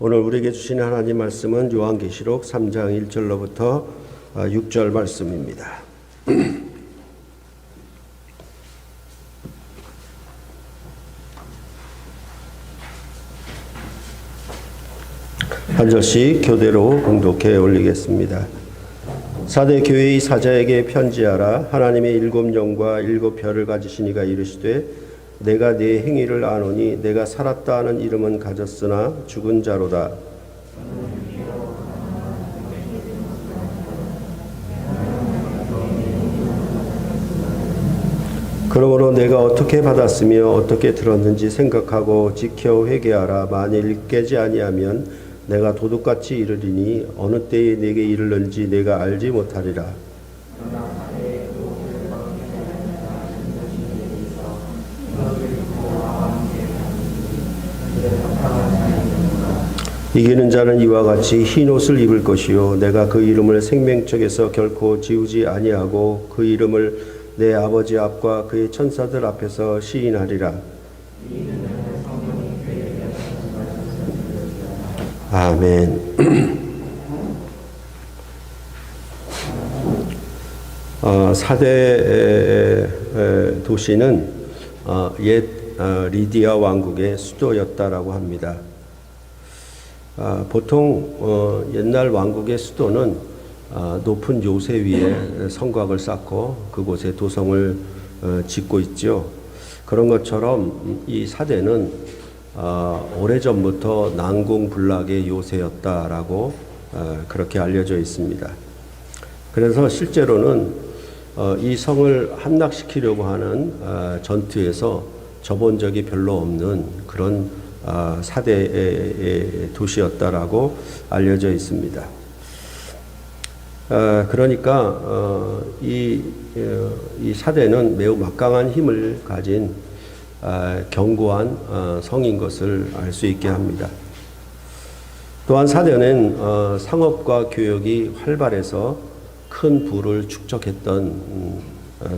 오늘 우리에게 주시는 하나님 말씀은 요한계시록 3장 1절로부터 6절 말씀입니다. 한 절씩 교대로 봉독해 올리겠습니다. 사대 교회의 사자에게 편지하라. 하나님의 일곱 영과 일곱 별을 가지신 이가 이르시되 내가 네 행위를 아노니 내가 살았다 하는 이름은 가졌으나 죽은 자로다. 그러므로 내가 어떻게 받았으며 어떻게 들었는지 생각하고 지켜 회개하라. 만일 깨지 아니하면 내가 도둑같이 이르리니 어느 때에 내게 이르는지 내가 알지 못하리라. 이기는 자는 이와 같이 흰 옷을 입을 것이요 내가 그 이름을 생명책에서 결코 지우지 아니하고 그 이름을 내 아버지 앞과 그의 천사들 앞에서 시인하리라. 아멘. 사대 도시는 옛 리디아 왕국의 수도였다라고 합니다. 보통 옛날 왕국의 수도는 높은 요새 위에 성곽을 쌓고 그곳에 도성을 짓고 있죠. 그런 것처럼 이 사대는 오래전부터 난공불락의 요새였다라고 그렇게 알려져 있습니다. 그래서 실제로는 이 성을 함락시키려고 하는 전투에서 접은 적이 별로 없는 그런 사대의 도시였다라고 알려져 있습니다. 그러니까 이 사대는 매우 막강한 힘을 가진 견고한 성인 것을 알 수 있게 합니다. 또한 사대는 상업과 교역이 활발해서 큰 부를 축적했던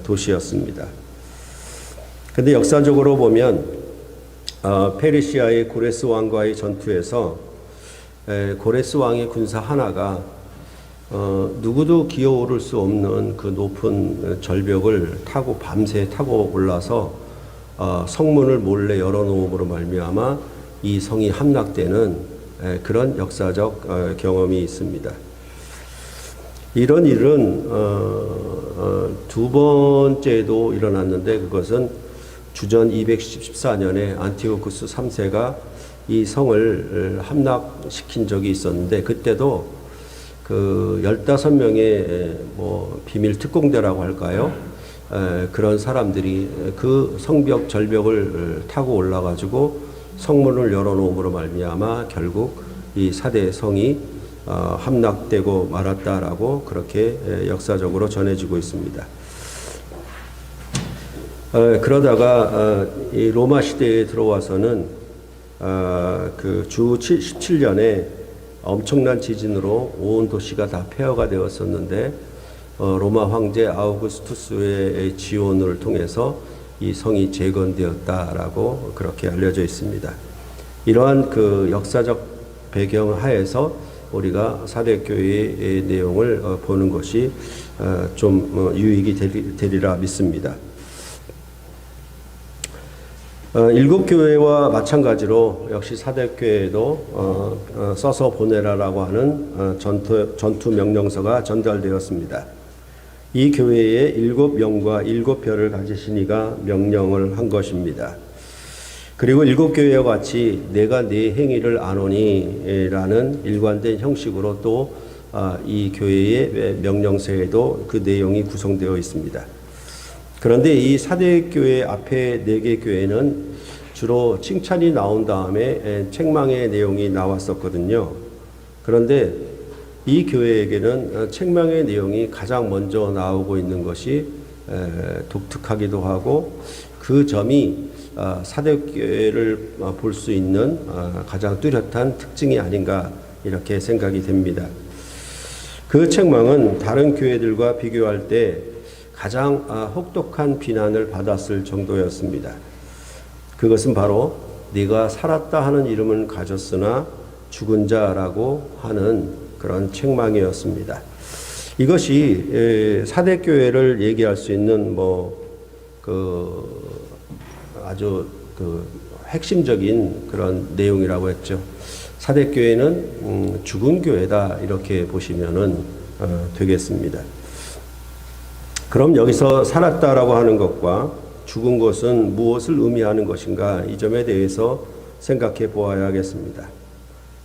도시였습니다. 그런데 역사적으로 보면 페르시아의 고레스 왕과의 전투에서 고레스 왕의 군사 하나가 누구도 기어오를 수 없는 그 높은 절벽을 타고 밤새 타고 올라서 성문을 몰래 열어놓음으로 말미암아 이 성이 함락되는 그런 역사적 경험이 있습니다. 이런 일은 두 번째도 일어났는데 그것은 주전 214년에 안티오쿠스 3세가 이 성을 함락시킨 적이 있었는데 그때도 그 15명의 비밀 특공대라고 할까요? 그런 사람들이 그 성벽 절벽을 타고 올라가지고 성문을 열어놓음으로 말미암아 결국 이 사대 성이 함락되고 말았다라고 그렇게 역사적으로 전해지고 있습니다. 그러다가 이 로마 시대에 들어와서는 그 주 17년에 엄청난 지진으로 온 도시가 다 폐허가 되었었는데 로마 황제 아우구스투스의 지원을 통해서 이 성이 재건되었다라고 그렇게 알려져 있습니다. 이러한 그 역사적 배경 하에서 우리가 사대교회의 내용을 보는 것이 좀 유익이 되리라 믿습니다. 일곱 교회와 마찬가지로 역시 사대교회에도 써서 보내라라고 하는 전투 명령서가 전달되었습니다. 이 교회에 일곱 영과 일곱 별을 가지신 이가 명령을 한 것입니다. 그리고 일곱 교회와 같이 내가 네 행위를 아노니 라는 일관된 형식으로 또 이 교회의 명령서에도 그 내용이 구성되어 있습니다. 그런데 이 사대교회 앞에 4개 교회는 주로 칭찬이 나온 다음에 책망의 내용이 나왔었거든요. 그런데 이 교회에게는 책망의 내용이 가장 먼저 나오고 있는 것이 독특하기도 하고 그 점이 사대교회를 볼 수 있는 가장 뚜렷한 특징이 아닌가 이렇게 생각이 됩니다. 그 책망은 다른 교회들과 비교할 때 가장 혹독한 비난을 받았을 정도였습니다. 그것은 바로 네가 살았다 하는 이름은 가졌으나 죽은 자라고 하는 그런 책망이었습니다. 이것이 사대교회를 얘기할 수 있는 아주 핵심적인 그런 내용이라고 했죠. 사대교회는 죽은 교회다 이렇게 보시면은 되겠습니다. 그럼 여기서 살았다라고 하는 것과 죽은 것은 무엇을 의미하는 것인가? 이 점에 대해서 생각해 보아야겠습니다.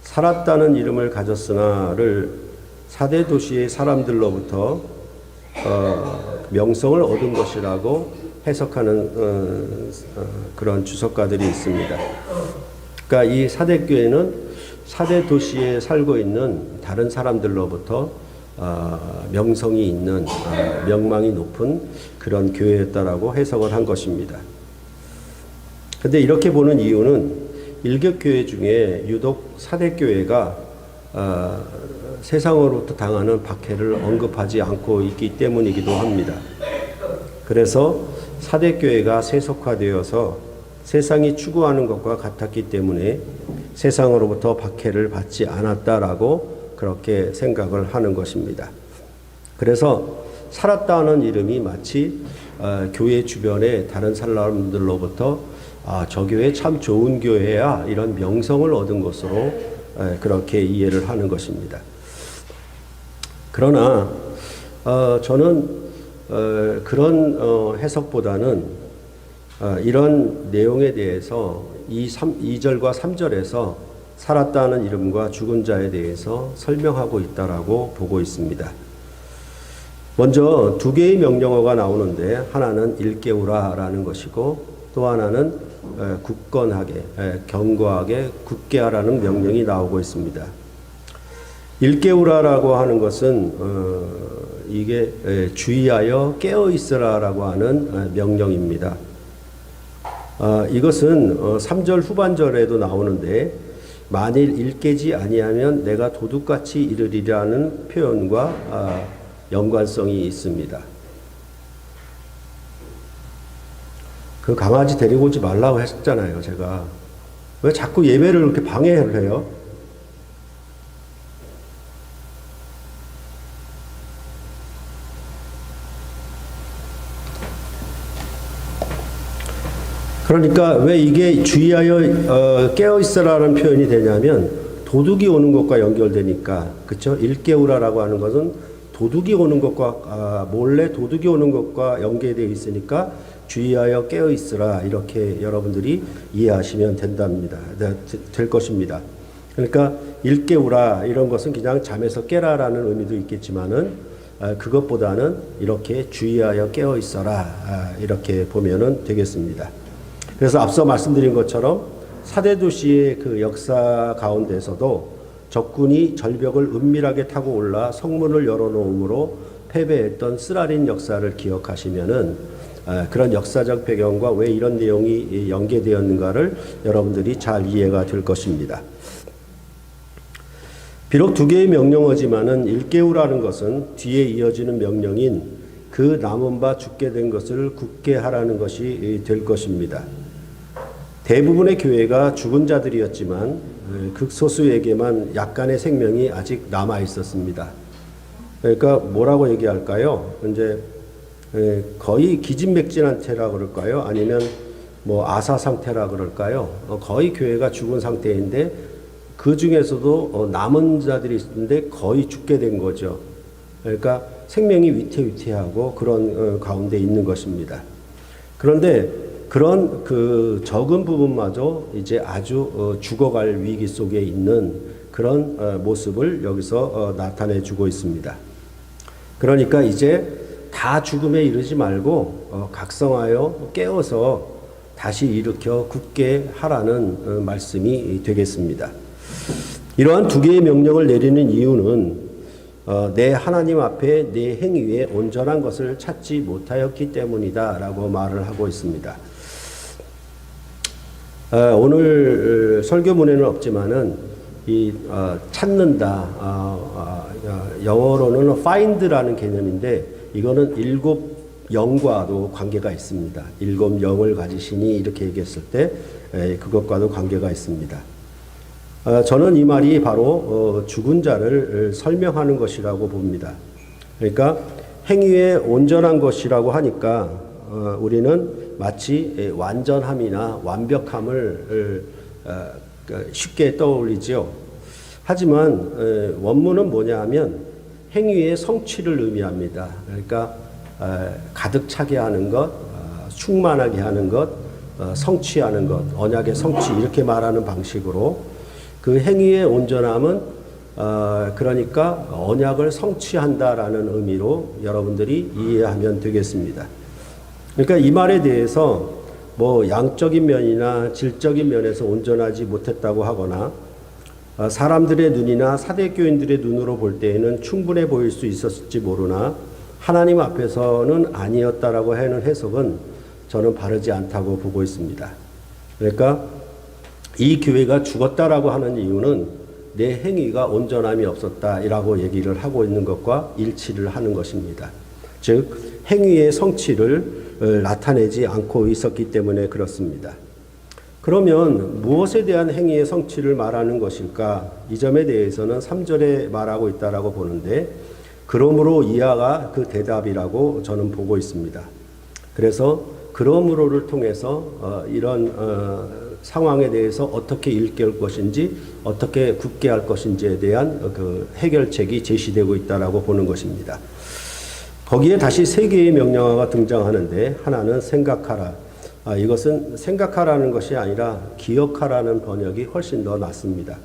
살았다는 이름을 가졌으나를 사대 도시의 사람들로부터 명성을 얻은 것이라고 해석하는 그런 주석가들이 있습니다. 그러니까 이 사대교회는 사대 도시에 살고 있는 다른 사람들로부터 명성이 있는 명망이 높은 그런 교회였다라고 해석을 한 것입니다. 그런데 이렇게 보는 이유는 일격교회 중에 유독 사대교회가 세상으로부터 당하는 박해를 언급하지 않고 있기 때문이기도 합니다. 그래서 사대교회가 세속화되어서 세상이 추구하는 것과 같았기 때문에 세상으로부터 박해를 받지 않았다라고 그렇게 생각을 하는 것입니다. 그래서 살았다는 이름이 마치 교회 주변의 다른 사람들로부터 저 교회 참 좋은 교회야 이런 명성을 얻은 것으로 그렇게 이해를 하는 것입니다. 그러나 저는 그런 해석보다는 이런 내용에 대해서 2절과 3절에서 살았다는 이름과 죽은 자에 대해서 설명하고 있다라고 보고 있습니다. 먼저 두 개의 명령어가 나오는데 하나는 일깨우라라는 것이고 또 하나는 굳건하게 견고하게 굳게 하라는 명령이 나오고 있습니다. 일깨우라라고 하는 것은 이게 주의하여 깨어 있으라라고 하는 명령입니다. 이것은 3절 후반절에도 나오는데 만일 일깨지 아니하면 내가 도둑같이 이르리라는 표현과 연관성이 있습니다. 그 강아지 데리고 오지 말라고 했잖아요, 제가. 왜 자꾸 예배를 그렇게 방해를 해요? 그러니까 왜 이게 주의하여 깨어있으라는 표현이 되냐면 도둑이 오는 것과 연결되니까, 그렇죠? 일깨우라라고 하는 것은 도둑이 오는 것과 몰래 도둑이 오는 것과 연계되어 있으니까 주의하여 깨어있으라 이렇게 여러분들이 이해하시면 된답니다. 될 것입니다. 그러니까 일깨우라 이런 것은 그냥 잠에서 깨라라는 의미도 있겠지만은 그것보다는 이렇게 주의하여 깨어있어라 이렇게 보면은 되겠습니다. 그래서 앞서 말씀드린 것처럼 사대도시의 그 역사 가운데서도 적군이 절벽을 은밀하게 타고 올라 성문을 열어놓음으로 패배했던 쓰라린 역사를 기억하시면은 그런 역사적 배경과 왜 이런 내용이 연계되었는가를 여러분들이 잘 이해가 될 것입니다. 비록 두 개의 명령어지만은 일깨우라는 것은 뒤에 이어지는 명령인 그 남은 바 죽게 된 것을 굳게 하라는 것이 될 것입니다. 대부분의 교회가 죽은 자들이었지만 극소수에게만 약간의 생명이 아직 남아 있었습니다. 그러니까 뭐라고 얘기할까요? 이제 거의 기진맥진한 태라 그럴까요? 아니면 뭐 아사 상태라 그럴까요? 거의 교회가 죽은 상태인데 그 중에서도 남은 자들이 있는데 거의 죽게 된 거죠. 그러니까 생명이 위태위태하고 그런 가운데 있는 것입니다. 그런데 그런 그 적은 부분마저 이제 아주 죽어갈 위기 속에 있는 그런 모습을 여기서 나타내 주고 있습니다. 그러니까 이제 다 죽음에 이르지 말고 각성하여 깨어서 다시 일으켜 굳게 하라는 말씀이 되겠습니다. 이러한 두 개의 명령을 내리는 이유는 내 하나님 앞에 내 행위에 온전한 것을 찾지 못하였기 때문이다 라고 말을 하고 있습니다. 오늘 설교문에는 없지만은 이 찾는다 영어로는 find라는 개념인데 이거는 일곱 영과도 관계가 있습니다. 일곱 영을 가지시니 이렇게 얘기했을 때 그것과도 관계가 있습니다. 저는 이 말이 바로 죽은 자를 설명하는 것이라고 봅니다. 그러니까 행위에 온전한 것이라고 하니까 우리는 마치 완전함이나 완벽함을 쉽게 떠올리죠. 하지만 원문은 뭐냐 하면 행위의 성취를 의미합니다. 그러니까 가득 차게 하는 것, 충만하게 하는 것, 성취하는 것, 언약의 성취 이렇게 말하는 방식으로 그 행위의 온전함은 그러니까 언약을 성취한다라는 의미로 여러분들이 이해하면 되겠습니다. 그러니까 이 말에 대해서 뭐 양적인 면이나 질적인 면에서 온전하지 못했다고 하거나 사람들의 눈이나 사대교인들의 눈으로 볼 때에는 충분해 보일 수 있었을지 모르나 하나님 앞에서는 아니었다라고 하는 해석은 저는 바르지 않다고 보고 있습니다. 그러니까 이 교회가 죽었다라고 하는 이유는 내 행위가 온전함이 없었다라고 얘기를 하고 있는 것과 일치를 하는 것입니다. 즉 행위의 성취를 나타내지 않고 있었기 때문에 그렇습니다. 그러면 무엇에 대한 행위의 성취를 말하는 것일까? 이 점에 대해서는 3절에 말하고 있다라고 보는데 그러므로 이하가 그 대답이라고 저는 보고 있습니다. 그래서 그러므로를 통해서 이런 상황에 대해서 어떻게 일깨울 것인지 어떻게 굳게 할 것인지에 대한 그 해결책이 제시되고 있다라고 보는 것입니다. 거기에 다시 세 개의 명령어가 등장하는데 하나는 생각하라. 이것은 생각하라는 것이 아니라 기억하라는 번역이 훨씬 더 낫습니다.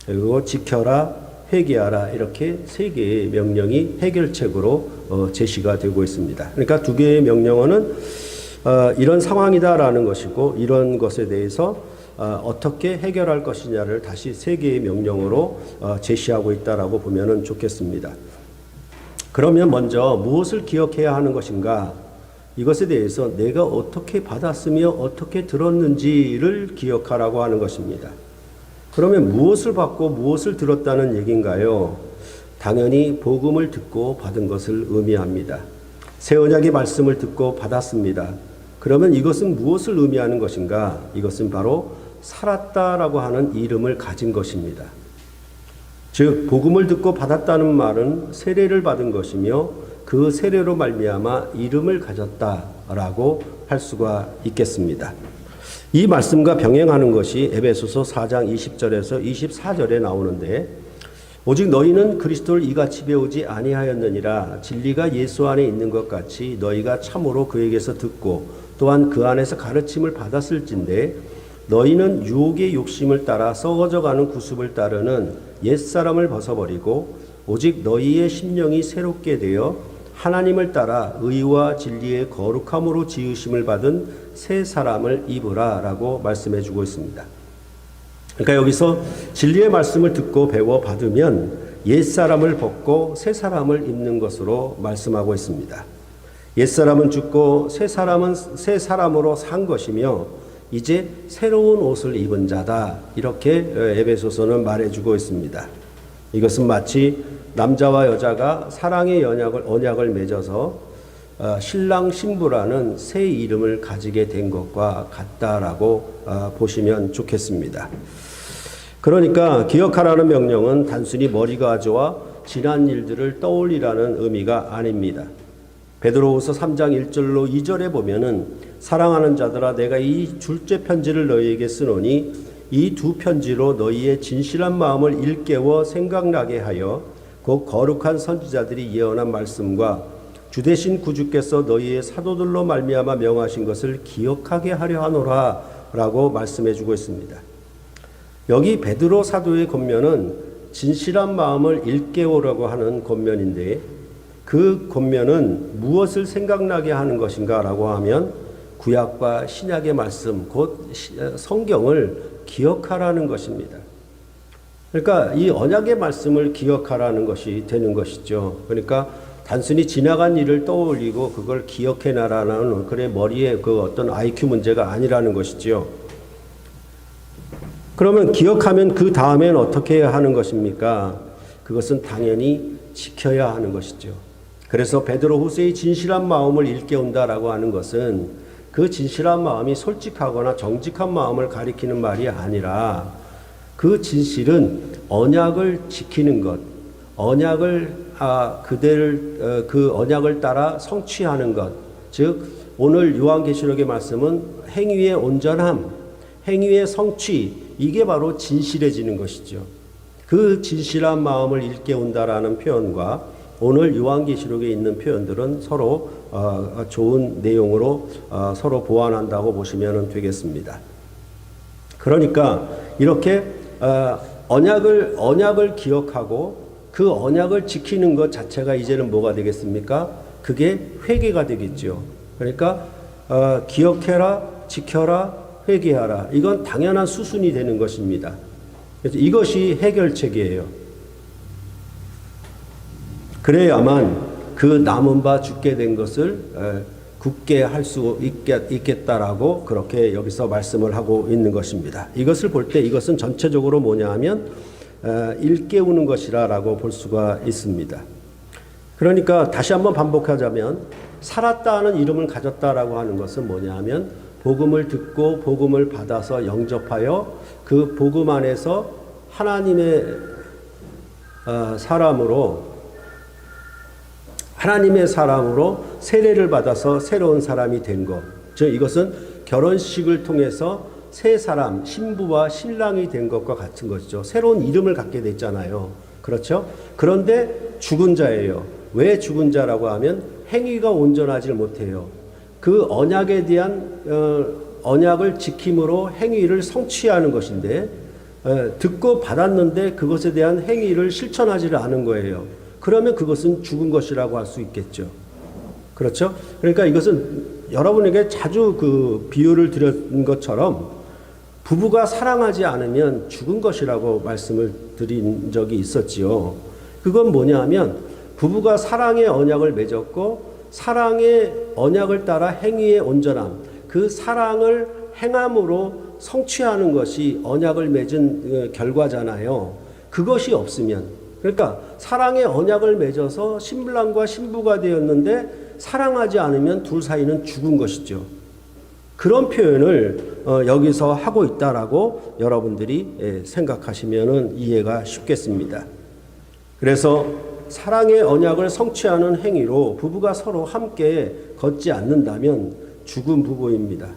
그리고 지켜라, 회개하라 이렇게 세 개의 명령이 해결책으로 제시가 되고 있습니다. 그러니까 두 개의 명령어는 이런 상황이다라는 것이고 이런 것에 대해서 어떻게 해결할 것이냐를 다시 세 개의 명령어로 제시하고 있다라고 보면은 좋겠습니다. 그러면 먼저 무엇을 기억해야 하는 것인가? 이것에 대해서 내가 어떻게 받았으며 어떻게 들었는지를 기억하라고 하는 것입니다. 그러면 무엇을 받고 무엇을 들었다는 얘기인가요? 당연히 복음을 듣고 받은 것을 의미합니다. 새 언약의 말씀을 듣고 받았습니다. 그러면 이것은 무엇을 의미하는 것인가? 이것은 바로 살았다라고 하는 이름을 가진 것입니다. 즉 복음을 듣고 받았다는 말은 세례를 받은 것이며 그 세례로 말미암아 이름을 가졌다라고 할 수가 있겠습니다. 이 말씀과 병행하는 것이 에베소서 4장 20절에서 24절에 나오는데 오직 너희는 그리스도를 이같이 배우지 아니하였느니라. 진리가 예수 안에 있는 것 같이 너희가 참으로 그에게서 듣고 또한 그 안에서 가르침을 받았을진데 너희는 유혹의 욕심을 따라 썩어져가는 구습을 따르는 옛사람을 벗어버리고 오직 너희의 심령이 새롭게 되어 하나님을 따라 의와 진리의 거룩함으로 지으심을 받은 새 사람을 입으라 라고 말씀해 주고 있습니다. 그러니까 여기서 진리의 말씀을 듣고 배워 받으면 옛사람을 벗고 새 사람을 입는 것으로 말씀하고 있습니다. 옛사람은 죽고 새 사람은 새 사람으로 산 것이며 이제 새로운 옷을 입은 자다. 이렇게 에베소서는 말해주고 있습니다. 이것은 마치 남자와 여자가 사랑의 언약을 맺어서 신랑 신부라는 새 이름을 가지게 된 것과 같다라고 보시면 좋겠습니다. 그러니까 기억하라는 명령은 단순히 머리가 좋아 지난 일들을 떠올리라는 의미가 아닙니다. 베드로후서 3장 1절로 2절에 보면은 사랑하는 자들아 내가 이 둘째 편지를 너희에게 쓰노니 이 두 편지로 너희의 진실한 마음을 일깨워 생각나게 하여 곧 거룩한 선지자들이 예언한 말씀과 주되신 구주께서 너희의 사도들로 말미암아 명하신 것을 기억하게 하려 하노라 라고 말씀해 주고 있습니다. 여기 베드로 사도의 권면은 진실한 마음을 일깨우라고 하는 권면인데 그 권면은 무엇을 생각나게 하는 것인가 라고 하면 구약과 신약의 말씀 곧 성경을 기억하라는 것입니다. 그러니까 이 언약의 말씀을 기억하라는 것이 되는 것이죠. 그러니까 단순히 지나간 일을 떠올리고 그걸 기억해나라는 그래 머리에 그 어떤 IQ 문제가 아니라는 것이죠. 그러면 기억하면 그 다음엔 어떻게 해야 하는 것입니까? 그것은 당연히 지켜야 하는 것이죠. 그래서 베드로후서의 진실한 마음을 일깨운다라고 하는 것은 그 진실한 마음이 솔직하거나 정직한 마음을 가리키는 말이 아니라 그 진실은 언약을 지키는 것, 그 언약을 따라 성취하는 것, 즉 오늘 요한계시록의 말씀은 행위의 온전함, 행위의 성취, 이게 바로 진실해지는 것이죠. 그 진실한 마음을 일깨운다라는 표현과 오늘 요한계시록에 있는 표현들은 서로 좋은 내용으로 서로 보완한다고 보시면 되겠습니다. 그러니까 이렇게 언약을 기억하고 그 언약을 지키는 것 자체가 이제는 뭐가 되겠습니까? 그게 회개가 되겠죠. 그러니까 기억해라, 지켜라, 회개하라. 이건 당연한 수순이 되는 것입니다. 그래서 이것이 해결책이에요. 그래야만 그 남은 바 죽게 된 것을 굳게 할 수 있겠다라고 그렇게 여기서 말씀을 하고 있는 것입니다. 이것을 볼 때 이것은 전체적으로 뭐냐 하면 일깨우는 것이라고 볼 수가 있습니다. 그러니까 다시 한번 반복하자면 살았다는 이름을 가졌다라고 하는 것은 뭐냐 하면 복음을 듣고 복음을 받아서 영접하여 그 복음 안에서 하나님의 사람으로 세례를 받아서 새로운 사람이 된 것. 즉 이것은 결혼식을 통해서 새 사람, 신부와 신랑이 된 것과 같은 것이죠. 새로운 이름을 갖게 됐잖아요. 그렇죠? 그런데 죽은 자예요. 왜 죽은 자라고 하면 행위가 온전하지 못해요. 그 언약에 대한 언약을 지킴으로 행위를 성취하는 것인데 듣고 받았는데 그것에 대한 행위를 실천하지를 않은 거예요. 그러면 그것은 죽은 것이라고 할 수 있겠죠. 그렇죠? 그러니까 이것은 여러분에게 자주 그 비유를 드린 것처럼 부부가 사랑하지 않으면 죽은 것이라고 말씀을 드린 적이 있었지요. 그건 뭐냐 하면 부부가 사랑의 언약을 맺었고 사랑의 언약을 따라 행위의 온전함, 그 사랑을 행함으로 성취하는 것이 언약을 맺은 결과잖아요. 그것이 없으면, 그러니까 사랑의 언약을 맺어서 신랑과 신부가 되었는데 사랑하지 않으면 둘 사이는 죽은 것이죠. 그런 표현을 여기서 하고 있다라고 여러분들이 생각하시면 이해가 쉽겠습니다. 그래서 사랑의 언약을 성취하는 행위로 부부가 서로 함께 걷지 않는다면 죽은 부부입니다.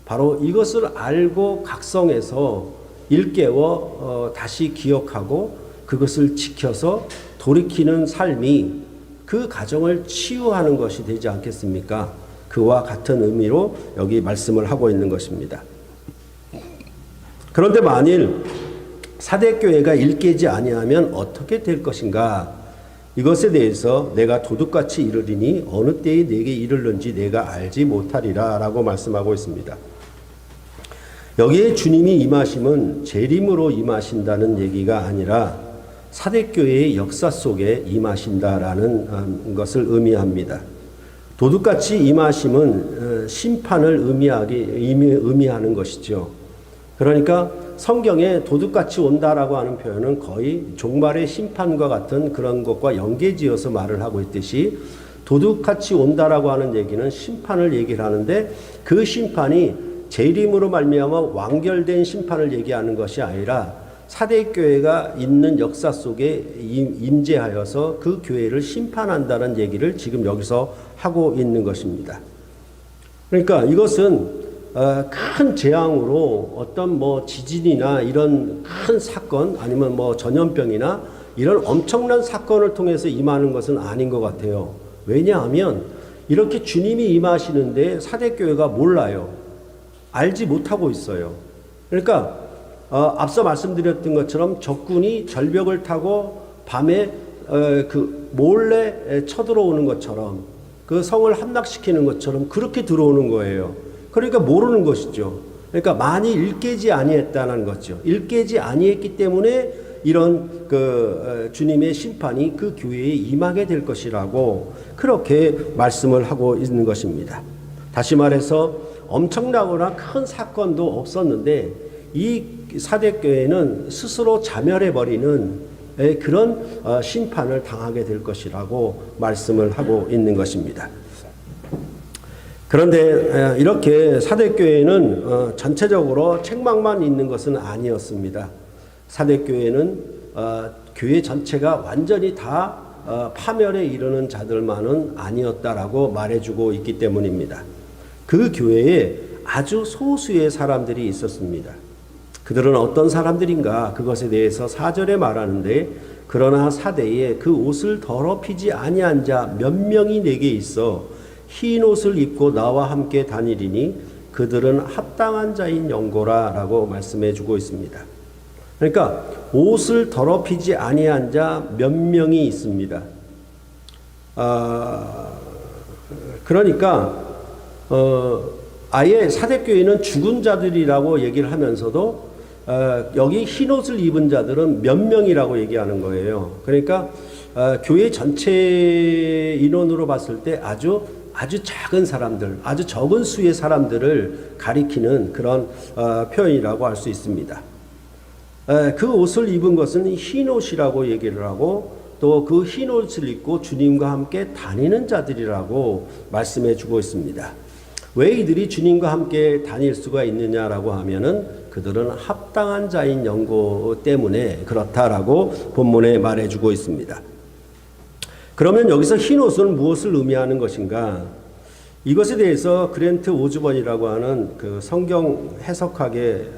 바로 이것을 알고 각성해서 일깨워 다시 기억하고 그것을 지켜서 돌이키는 삶이 그 가정을 치유하는 것이 되지 않겠습니까? 그와 같은 의미로 여기 말씀을 하고 있는 것입니다. 그런데 만일 사대교회가 일깨지 아니하면 어떻게 될 것인가? 이것에 대해서 내가 도둑같이 이르리니 어느 때에 내게 이르는지 내가 알지 못하리라 라고 말씀하고 있습니다. 여기에 주님이 임하심은 재림으로 임하신다는 얘기가 아니라 사대교회의 역사 속에 임하신다라는 것을 의미합니다. 도둑같이 임하심은 심판을 의미하는 것이죠. 그러니까 성경에 도둑같이 온다라고 하는 표현은 거의 종말의 심판과 같은 그런 것과 연계지어서 말을 하고 있듯이 도둑같이 온다라고 하는 얘기는 심판을 얘기를 하는데 그 심판이 재림으로 말미암아 완결된 심판을 얘기하는 것이 아니라 사대교회가 있는 역사 속에 임재하여서 그 교회를 심판한다는 얘기를 지금 여기서 하고 있는 것입니다. 그러니까 이것은 큰 재앙으로 어떤 지진이나 이런 큰 사건 아니면 전염병이나 이런 엄청난 사건을 통해서 임하는 것은 아닌 것 같아요. 왜냐하면 이렇게 주님이 임하시는데 사대교회가 몰라요. 알지 못하고 있어요. 그러니까 앞서 말씀드렸던 것처럼 적군이 절벽을 타고 밤에 몰래 쳐들어오는 것처럼 그 성을 함락시키는 것처럼 그렇게 들어오는 거예요. 그러니까 모르는 것이죠. 그러니까 많이 일깨지 아니했다는 거죠. 일깨지 아니했기 때문에 이런 주님의 심판이 그 교회에 임하게 될 것이라고 그렇게 말씀을 하고 있는 것입니다. 다시 말해서 엄청나거나 큰 사건도 없었는데 이 사대교회는 스스로 자멸해버리는 그런 심판을 당하게 될 것이라고 말씀을 하고 있는 것입니다. 그런데 이렇게 사대교회는 전체적으로 책망만 있는 것은 아니었습니다. 사대교회는 교회 전체가 완전히 다 파멸에 이르는 자들만은 아니었다라고 말해주고 있기 때문입니다. 그 교회에 아주 소수의 사람들이 있었습니다. 그들은 어떤 사람들인가 그것에 대해서 4절에 말하는데 그러나 사대에 그 옷을 더럽히지 아니한 자 몇 명이 내게 있어 흰 옷을 입고 나와 함께 다니리니 그들은 합당한 자인 영고라 라고 말씀해 주고 있습니다. 그러니까 옷을 더럽히지 아니한 자 몇 명이 있습니다. 그러니까 아예 사대교회는 죽은 자들이라고 얘기를 하면서도 여기 흰옷을 입은 자들은 몇 명이라고 얘기하는 거예요. 그러니까 교회 전체 인원으로 봤을 때 아주 작은 사람들, 아주 적은 수의 사람들을 가리키는 그런 표현이라고 할 수 있습니다. 그 옷을 입은 것은 흰옷이라고 얘기를 하고 또 그 흰옷을 입고 주님과 함께 다니는 자들이라고 말씀해 주고 있습니다. 왜 이들이 주님과 함께 다닐 수가 있느냐라고 하면은 그들은 합당한 자인 연고 때문에 그렇다라고 본문에 말해주고 있습니다. 그러면 여기서 흰 옷은 무엇을 의미하는 것인가? 이것에 대해서 그랜트 오즈번이라고 하는 그 성경 해석학의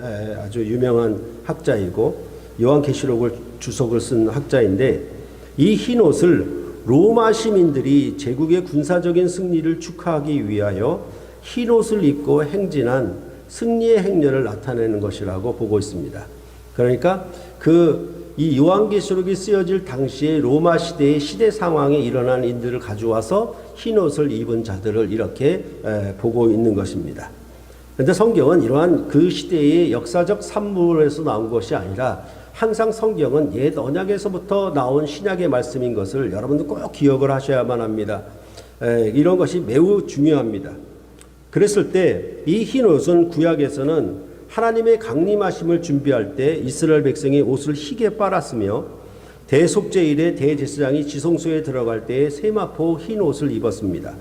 아주 유명한 학자이고 요한계시록을 주석을 쓴 학자인데 이 흰 옷을 로마 시민들이 제국의 군사적인 승리를 축하하기 위하여 흰 옷을 입고 행진한 승리의 행렬을 나타내는 것이라고 보고 있습니다. 그러니까 이 요한계시록이 쓰여질 당시에 로마 시대의 시대 상황에 일어난 인들을 가져와서 흰 옷을 입은 자들을 이렇게 보고 있는 것입니다. 그런데 성경은 이러한 그 시대의 역사적 산물에서 나온 것이 아니라 항상 성경은 옛 언약에서부터 나온 신약의 말씀인 것을 여러분들 꼭 기억을 하셔야만 합니다. 이런 것이 매우 중요합니다. 그랬을 때 이 흰 옷은 구약에서는 하나님의 강림하심을 준비할 때 이스라엘 백성이 옷을 희게 빨았으며 대속죄일에 대제사장이 지성소에 들어갈 때에 세마포 흰 옷을 입었습니다.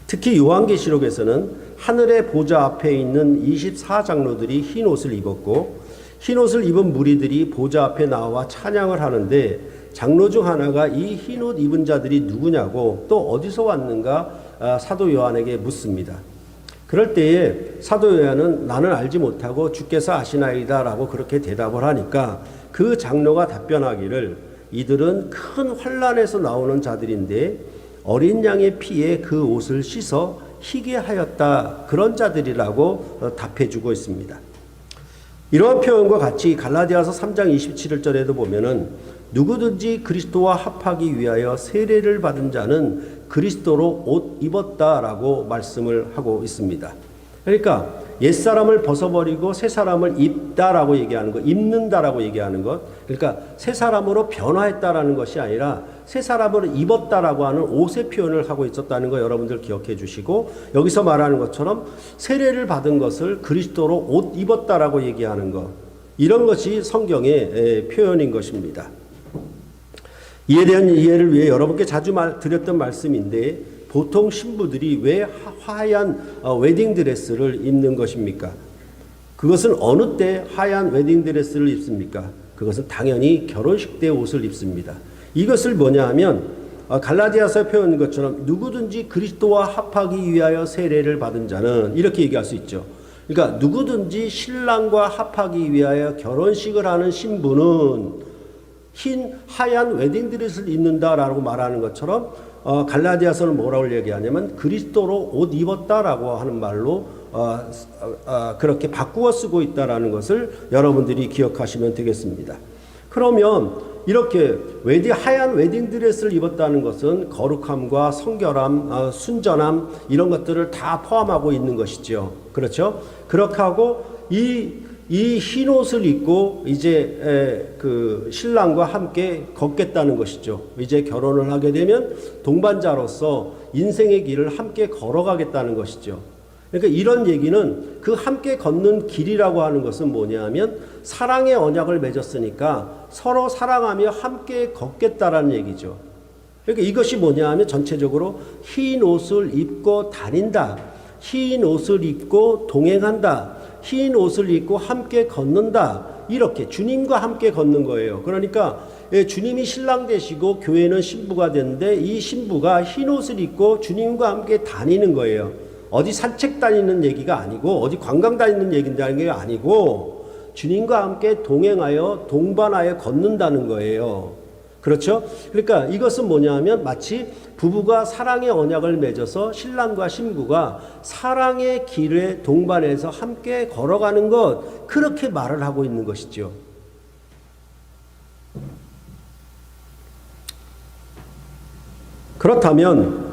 특히 요한계시록에서는 하늘의 보좌 앞에 있는 24장로들이 흰 옷을 입었고 흰 옷을 입은 무리들이 보좌 앞에 나와 찬양을 하는데 장로 중 하나가 이 흰 옷 입은 자들이 누구냐고 또 어디서 왔는가 사도 요한에게 묻습니다. 그럴 때에 사도 요한은 나는 알지 못하고 주께서 아시나이다 라고 그렇게 대답을 하니까 그 장로가 답변하기를 이들은 큰 환난에서 나오는 자들인데 어린 양의 피에 그 옷을 씻어 희게 하였다 그런 자들이라고 답해주고 있습니다. 이러한 표현과 같이 갈라디아서 3장 27절에도 보면은 누구든지 그리스도와 합하기 위하여 세례를 받은 자는 그리스도로 옷 입었다라고 말씀을 하고 있습니다. 그러니까 옛사람을 벗어버리고 새 사람을 입다라고 얘기하는 것, 입는다라고 얘기하는 것, 그러니까 새 사람으로 변화했다라는 것이 아니라 새 사람으로 입었다라고 하는 옷의 표현을 하고 있었다는 거 여러분들 기억해 주시고 여기서 말하는 것처럼 세례를 받은 것을 그리스도로 옷 입었다라고 얘기하는 것, 이런 것이 성경의 표현인 것입니다. 이에 대한 이해를 위해 여러분께 자주 드렸던 말씀인데 보통 신부들이 왜 하얀 웨딩드레스를 입는 것입니까? 그것은 어느 때 하얀 웨딩드레스를 입습니까? 그것은 당연히 결혼식 때 옷을 입습니다. 이것을 뭐냐 하면 갈라디아서에 표현한 것처럼 누구든지 그리스도와 합하기 위하여 세례를 받은 자는 이렇게 얘기할 수 있죠. 그러니까 누구든지 신랑과 합하기 위하여 결혼식을 하는 신부는 하얀 웨딩드레스를 입는다라고 말하는 것처럼 갈라디아서는 뭐라고 얘기하냐면 그리스도로 옷 입었다라고 하는 말로 그렇게 바꾸어 쓰고 있다라는 것을 여러분들이 기억하시면 되겠습니다. 그러면 이렇게 하얀 웨딩드레스를 입었다는 것은 거룩함과 성결함, 순전함 이런 것들을 다 포함하고 있는 것이죠. 그렇죠? 그렇게 하고 이 흰 옷을 입고 이제 그 신랑과 함께 걷겠다는 것이죠. 이제 결혼을 하게 되면 동반자로서 인생의 길을 함께 걸어가겠다는 것이죠. 그러니까 이런 얘기는 그 함께 걷는 길이라고 하는 것은 뭐냐 하면 사랑의 언약을 맺었으니까 서로 사랑하며 함께 걷겠다라는 얘기죠. 그러니까 이것이 뭐냐 하면 전체적으로 흰 옷을 입고 다닌다. 흰 옷을 입고 동행한다. 흰 옷을 입고 함께 걷는다. 이렇게 주님과 함께 걷는 거예요. 그러니까 주님이 신랑 되시고 교회는 신부가 되는데 이 신부가 흰 옷을 입고 주님과 함께 다니는 거예요. 어디 산책 다니는 얘기가 아니고 어디 관광 다니는 얘기인다는 게 아니고 주님과 함께 동행하여 동반하여 걷는다는 거예요. 그렇죠? 그러니까 이것은 뭐냐면 마치 부부가 사랑의 언약을 맺어서 신랑과 신부가 사랑의 길에 동반해서 함께 걸어가는 것, 그렇게 말을 하고 있는 것이죠. 그렇다면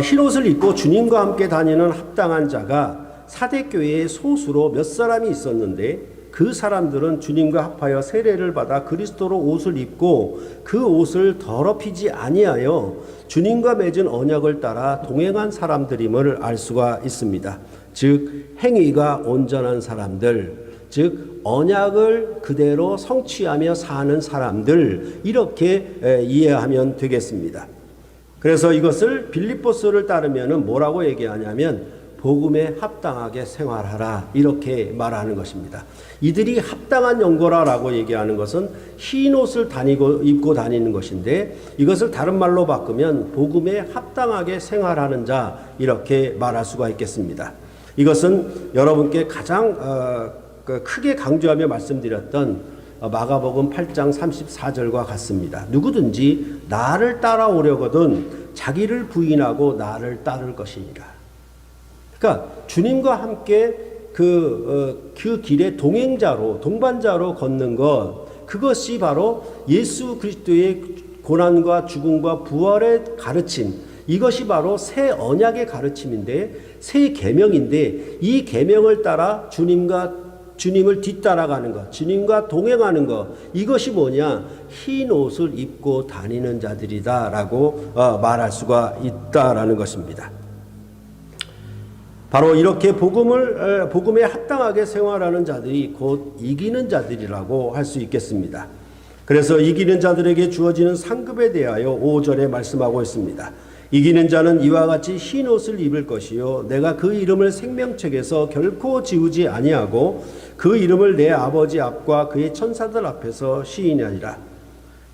흰옷을 입고 주님과 함께 다니는 합당한 자가 사대교회의 소수로 몇 사람이 있었는데 그 사람들은 주님과 합하여 세례를 받아 그리스도로 옷을 입고 그 옷을 더럽히지 아니하여 주님과 맺은 언약을 따라 동행한 사람들임을 알 수가 있습니다. 즉 행위가 온전한 사람들, 즉 언약을 그대로 성취하며 사는 사람들, 이렇게 이해하면 되겠습니다. 그래서 이것을 빌립보서를 따르면 뭐라고 얘기하냐면 복음에 합당하게 생활하라, 이렇게 말하는 것입니다. 이들이 합당한 연고라라고 얘기하는 것은 흰 옷을 입고 다니는 것인데 이것을 다른 말로 바꾸면 복음에 합당하게 생활하는 자, 이렇게 말할 수가 있겠습니다. 이것은 여러분께 가장 크게 강조하며 말씀드렸던 마가복음 8장 34절과 같습니다. 누구든지 나를 따라오려거든 자기를 부인하고 나를 따를 것이니라. 그러니까 주님과 함께 그 길에 동행자로, 동반자로 걷는 것, 그것이 바로 예수 그리스도의 고난과 죽음과 부활의 가르침, 이것이 바로 새 언약의 가르침인데, 새 계명인데, 이 계명을 따라 주님을 뒤따라가는 것, 주님과 동행하는 것, 이것이 뭐냐? 흰 옷을 입고 다니는 자들이다라고 말할 수가 있다라는 것입니다. 바로 이렇게 복음에 합당하게 생활하는 자들이 곧 이기는 자들이라고 할 수 있겠습니다. 그래서 이기는 자들에게 주어지는 상급에 대하여 5절에 말씀하고 있습니다. 이기는 자는 이와 같이 흰 옷을 입을 것이요 내가 그 이름을 생명책에서 결코 지우지 아니하고 그 이름을 내 아버지 앞과 그의 천사들 앞에서 시인하리라.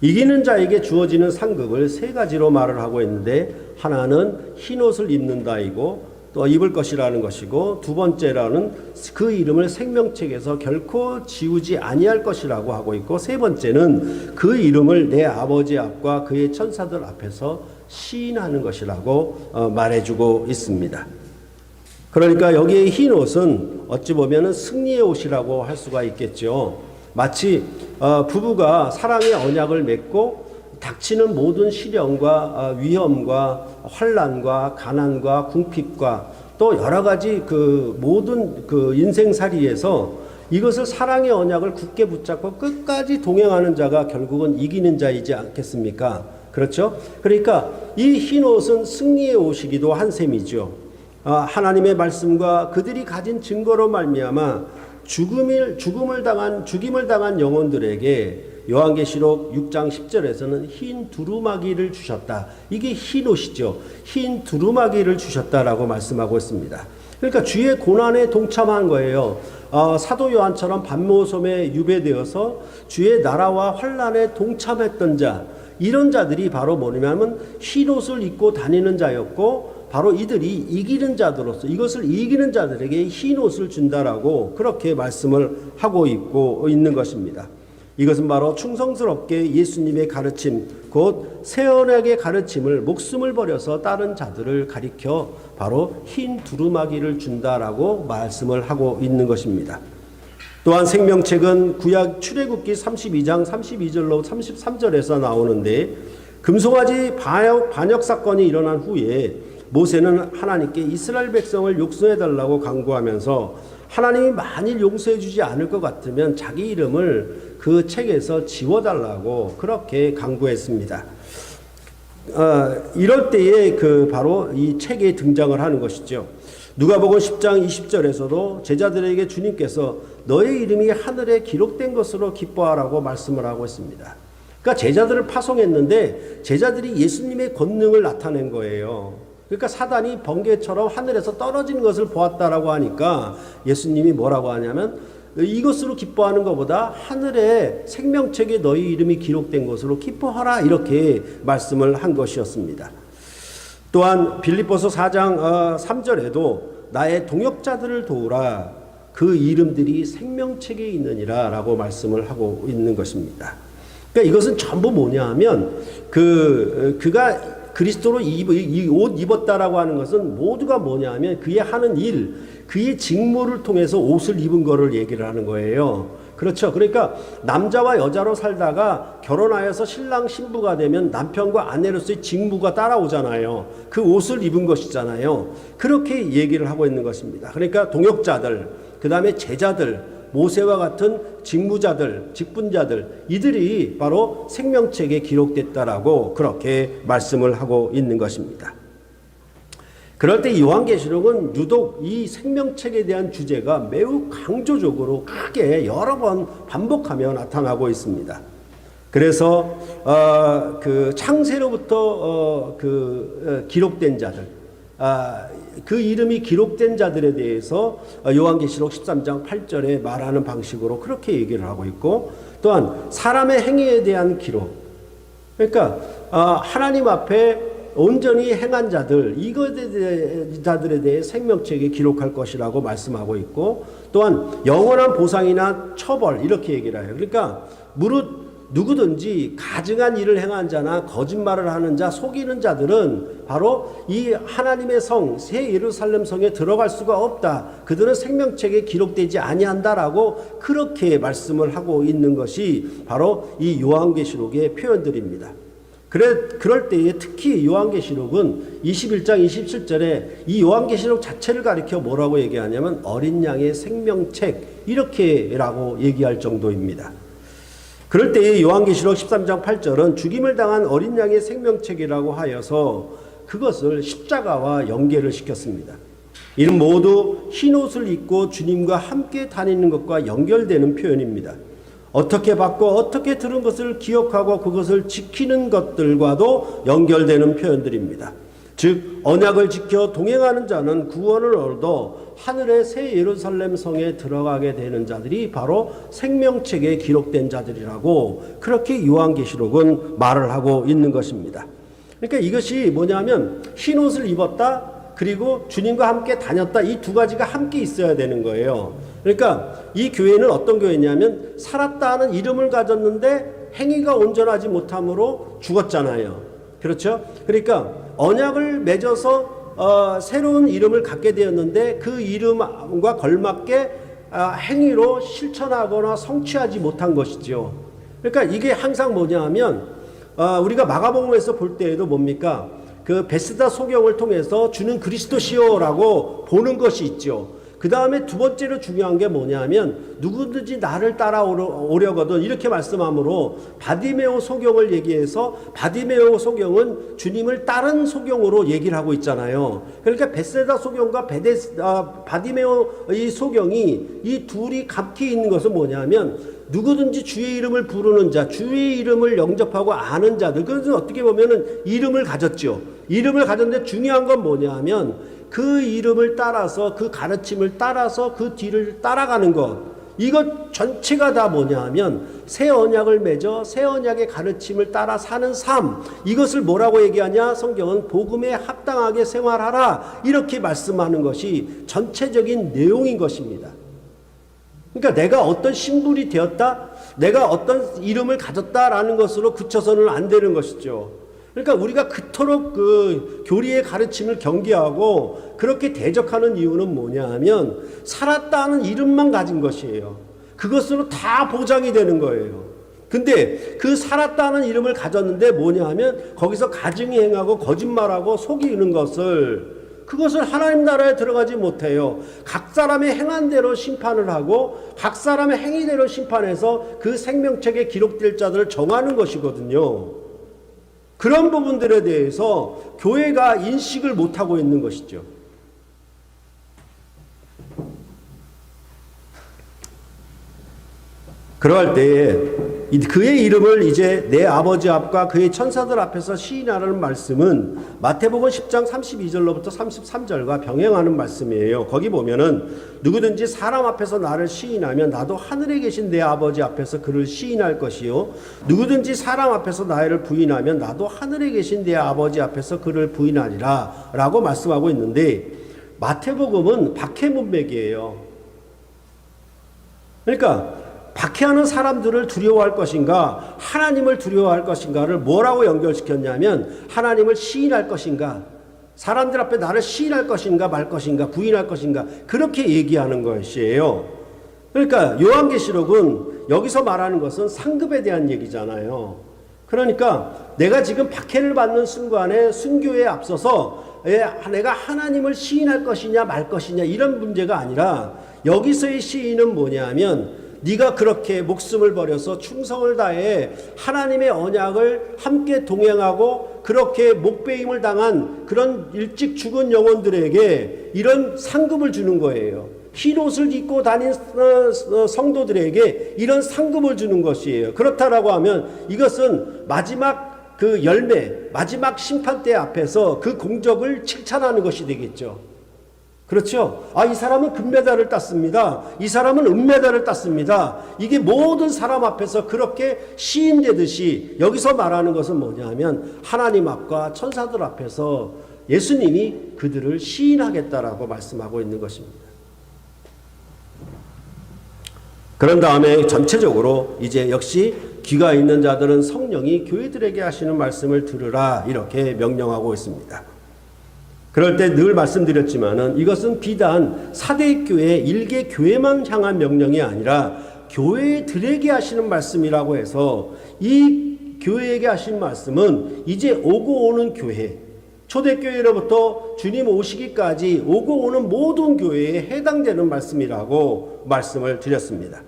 이기는 자에게 주어지는 상급을 세 가지로 말을 하고 있는데, 하나는 흰 옷을 입는다이고 또 입을 것이라는 것이고, 두 번째라는 그 이름을 생명책에서 결코 지우지 아니할 것이라고 하고 있고, 세 번째는 그 이름을 내 아버지 앞과 그의 천사들 앞에서 시인하는 것이라고 말해주고 있습니다. 그러니까 여기에 흰 옷은 어찌 보면 승리의 옷이라고 할 수가 있겠죠. 마치 부부가 사랑의 언약을 맺고 닥치는 모든 시련과 위험과 환난과 가난과 궁핍과 또 여러 가지 그 모든 그 인생살이에서 이것을 사랑의 언약을 굳게 붙잡고 끝까지 동행하는 자가 결국은 이기는 자이지 않겠습니까? 그렇죠? 그러니까 이 흰 옷은 승리의 옷이기도 한 셈이죠. 하나님의 말씀과 그들이 가진 증거로 말미암아 죽임을 당한 영혼들에게 요한계시록 6장 10절에서는 흰 두루마기를 주셨다. 이게 흰 옷이죠. 흰 두루마기를 주셨다라고 말씀하고 있습니다. 그러니까 주의 고난에 동참한 거예요. 사도 요한처럼 반모섬에 유배되어서 주의 나라와 환난에 동참했던 자, 이런 자들이 바로 뭐냐면 흰 옷을 입고 다니는 자였고, 바로 이들이 이기는 자들로서 이것을 이기는 자들에게 흰 옷을 준다라고 그렇게 말씀을 하고 있는 것입니다. 이것은 바로 충성스럽게 예수님의 가르침, 곧 새 언약의 가르침을 목숨을 버려서 따른 자들을 가리켜 바로 흰 두루마기를 준다라고 말씀을 하고 있는 것입니다. 또한 생명책은 구약 출애굽기 32장 32절로 33절에서 나오는데, 금송아지 반역 사건이 일어난 후에 모세는 하나님께 이스라엘 백성을 용서해달라고 간구하면서 하나님이 만일 용서해 주지 않을 것 같으면 자기 이름을 그 책에서 지워달라고 그렇게 간구했습니다. 이럴 때에 바로 이 책에 등장을 하는 것이죠. 누가복음 10장 20절에서도 제자들에게 주님께서 너의 이름이 하늘에 기록된 것으로 기뻐하라고 말씀을 하고 있습니다. 그러니까 제자들을 파송했는데 제자들이 예수님의 권능을 나타낸 거예요. 그러니까 사단이 번개처럼 하늘에서 떨어진 것을 보았다라고 하니까 예수님이 뭐라고 하냐면 이것으로 기뻐하는 것보다 하늘의 생명책에 너희 이름이 기록된 것으로 기뻐하라, 이렇게 말씀을 한 것이었습니다. 또한 빌립보서 4장 3절에도 나의 동역자들을 도우라, 그 이름들이 생명책에 있느니라 라고 말씀을 하고 있는 것입니다. 그러니까 이것은 전부 뭐냐 하면 그가 그리스도로 이 옷 입었다라고 하는 것은 모두가 뭐냐 하면 그의 하는 일, 그의 직무를 통해서 옷을 입은 거를 얘기를 하는 거예요. 그렇죠. 그러니까 남자와 여자로 살다가 결혼하여서 신랑 신부가 되면 남편과 아내로서의 직무가 따라오잖아요. 그 옷을 입은 것이잖아요. 그렇게 얘기를 하고 있는 것입니다. 그러니까 동역자들, 그 다음에 제자들, 모세와 같은 직무자들, 직분자들, 이들이 바로 생명책에 기록됐다라고 그렇게 말씀을 하고 있는 것입니다. 그럴 때 요한계시록은 유독 이 생명책에 대한 주제가 매우 강조적으로 크게 여러 번 반복하며 나타나고 있습니다. 그래서 그 창세로부터 기록된 자들, 그 이름이 기록된 자들에 대해서 요한계시록 13장 8절에 말하는 방식으로 그렇게 얘기를 하고 있고, 또한 사람의 행위에 대한 기록, 그러니까 하나님 앞에 온전히 행한 자들, 자들에 대해 생명책에 기록할 것이라고 말씀하고 있고, 또한 영원한 보상이나 처벌, 이렇게 얘기를 해요. 그러니까 무릇 누구든지 가증한 일을 행한 자나 거짓말을 하는 자, 속이는 자들은 바로 이 하나님의 성, 새 예루살렘 성에 들어갈 수가 없다. 그들은 생명책에 기록되지 아니한다라고 그렇게 말씀을 하고 있는 것이 바로 이 요한계시록의 표현들입니다. 그럴 때에 특히 요한계시록은 21장 27절에 이 요한계시록 자체를 가리켜 뭐라고 얘기하냐면 어린 양의 생명책, 이렇게라고 얘기할 정도입니다. 그럴 때에 요한계시록 13장 8절은 죽임을 당한 어린 양의 생명책이라고 하여서 그것을 십자가와 연계를 시켰습니다. 이는 모두 흰 옷을 입고 주님과 함께 다니는 것과 연결되는 표현입니다. 어떻게 받고 어떻게 들은 것을 기억하고 그것을 지키는 것들과도 연결되는 표현들입니다. 즉 언약을 지켜 동행하는 자는 구원을 얻어 하늘의 새 예루살렘 성에 들어가게 되는 자들이 바로 생명책에 기록된 자들이라고 그렇게 요한계시록은 말을 하고 있는 것입니다. 그러니까 이것이 뭐냐면 흰 옷을 입었다, 그리고 주님과 함께 다녔다, 이 두 가지가 함께 있어야 되는 거예요. 그러니까 이 교회는 어떤 교회냐면 살았다 하는 이름을 가졌는데 행위가 온전하지 못함으로 죽었잖아요. 그렇죠? 그러니까 언약을 맺어서 새로운 이름을 갖게 되었는데 그 이름과 걸맞게 행위로 실천하거나 성취하지 못한 것이죠. 그러니까 이게 항상 뭐냐 하면 우리가 마가복음에서 볼 때에도 뭡니까? 그 베스다 소경을 통해서 주는 그리스도시요라고 보는 것이 있죠. 그 다음에 두 번째로 중요한 게 뭐냐면 누구든지 나를 따라오려거든, 이렇게 말씀하므로 바디메오 소경을 얘기해서 바디메오 소경은 주님을 따른 소경으로 얘기를 하고 있잖아요. 그러니까 베세다 소경과 바디메오 이 소경이 이 둘이 같이 있는 것은 뭐냐면 누구든지 주의 이름을 부르는 자, 주의 이름을 영접하고 아는 자들, 그래서 어떻게 보면은 이름을 가졌죠. 이름을 가졌는데 중요한 건 뭐냐 하면 그 이름을 따라서, 그 가르침을 따라서 그 뒤를 따라가는 것, 이것 전체가 다 뭐냐 하면 새 언약을 맺어 새 언약의 가르침을 따라 사는 삶, 이것을 뭐라고 얘기하냐? 성경은 복음에 합당하게 생활하라, 이렇게 말씀하는 것이 전체적인 내용인 것입니다. 그러니까 내가 어떤 신분이 되었다, 내가 어떤 이름을 가졌다라는 것으로 그쳐서는 안 되는 것이죠. 그러니까 우리가 그토록 그 교리의 가르침을 경계하고 그렇게 대적하는 이유는 뭐냐 하면 살았다는 이름만 가진 것이에요. 그것으로 다 보장이 되는 거예요. 근데 그 살았다는 이름을 가졌는데 뭐냐 하면 거기서 가증히 행하고 거짓말하고 속이는 그것을 하나님 나라에 들어가지 못해요. 각 사람의 행한 대로 심판을 하고 각 사람의 행위대로 심판해서 그 생명책에 기록될 자들을 정하는 것이거든요. 그런 부분들에 대해서 교회가 인식을 못하고 있는 것이죠. 그러할 때에 그의 이름을 이제 내 아버지 앞과 그의 천사들 앞에서 시인하라는 말씀은 마태복음 10장 32절로부터 33절과 병행하는 말씀이에요. 거기 보면은 누구든지 사람 앞에서 나를 시인하면 나도 하늘에 계신 내 아버지 앞에서 그를 시인할 것이요 누구든지 사람 앞에서 나를 부인하면 나도 하늘에 계신 내 아버지 앞에서 그를 부인하리라 라고 말씀하고 있는데, 마태복음은 박해문맥이에요. 그러니까 박해하는 사람들을 두려워할 것인가 하나님을 두려워할 것인가를 뭐라고 연결시켰냐면, 하나님을 시인할 것인가, 사람들 앞에 나를 시인할 것인가 말 것인가 부인할 것인가, 그렇게 얘기하는 것이에요. 그러니까 요한계시록은 여기서 말하는 것은 상급에 대한 얘기잖아요. 그러니까 내가 지금 박해를 받는 순간에 순교에 앞서서 내가 하나님을 시인할 것이냐 말 것이냐 이런 문제가 아니라, 여기서의 시인은 뭐냐면 네가 그렇게 목숨을 버려서 충성을 다해 하나님의 언약을 함께 동행하고 그렇게 목배임을 당한 그런 일찍 죽은 영혼들에게 이런 상급을 주는 거예요. 흰 옷을 입고 다닌 성도들에게 이런 상급을 주는 것이에요. 그렇다라고 하면 이것은 마지막 그 열매, 마지막 심판대 앞에서 그 공적을 칭찬하는 것이 되겠죠. 그렇죠? 이 사람은 금메달을 땄습니다. 이 사람은 은메달을 땄습니다. 이게 모든 사람 앞에서 그렇게 시인되듯이, 여기서 말하는 것은 뭐냐면 하나님 앞과 천사들 앞에서 예수님이 그들을 시인하겠다라고 말씀하고 있는 것입니다. 그런 다음에 전체적으로 이제 역시 귀가 있는 자들은 성령이 교회들에게 하시는 말씀을 들으라 이렇게 명령하고 있습니다. 그럴 때 늘 말씀드렸지만은 이것은 비단 사대교회 일개 교회만 향한 명령이 아니라 교회들에게 하시는 말씀이라고 해서, 이 교회에게 하신 말씀은 이제 오고 오는 교회, 초대교회로부터 주님 오시기까지 오고 오는 모든 교회에 해당되는 말씀이라고 말씀을 드렸습니다.